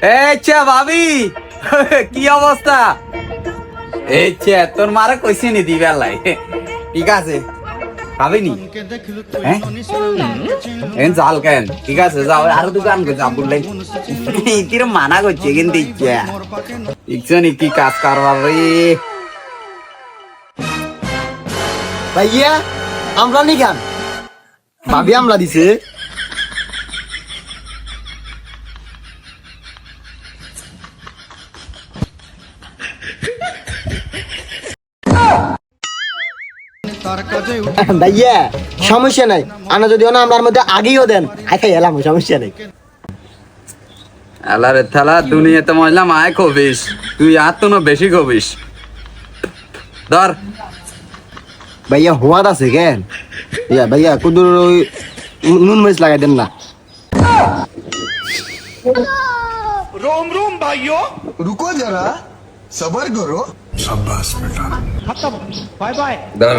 ভাবি কি অবস্থা? তোর মারা কইছি নি দিবেলাই ঠিক আছে ভাবিনি জাল কেন ঠিক আছে যাও আরো দোকান কে যাব বললাই ইতির মানা করছে কিন্তু ইচ্ছা নি কি কাজ করবার রে ভাইয়া আমরা নি কেন ভাবি আমলা দিছে ভাইয়া সমস্যা নাই আনা যদিও না আমার মধ্যে আগেও দেন খাই এলাম সমস্যা নাই আল্লাহরে থালা দুনিয়াতে মজলা মায় কবিস তুই আর তো বেশি কবিস ধর ভাইয়া হোয়াদ আছে কেন ইয়া ভাইয়া কুদুর নুন মরিচ লাগাই দেন না रोम रोम भाइयों रुको जरा सबर करो शाबाश बेटा खत्म बाय बाय ধর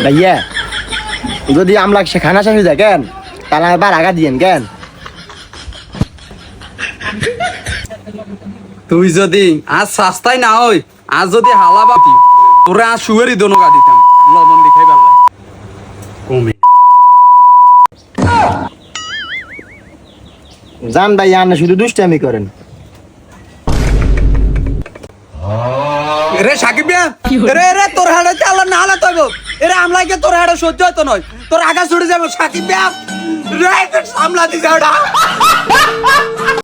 ভাইয়া যদি আমলা সে খানা শেষ হয়ে যায় কেন তাহলে আবার আগা দিয়েন কেন তুই যদি আজ সস্তায় না হই আজ যদি হালা বাতি তোরা আজ শুয়ারি দোনো দিতাম লবণ দেখাই পারলাই কমে জান ভাই আনা শুধু দুষ্টামি করেন রে সাকিব রে রে তোর হাড়ে চালা না হলে তৈব এরে আমলাকে তোর হাড়ে সহ্য হতো নয় তোর আগা ছুটে যাবে সাকিব রে সামলা দিছে ওটা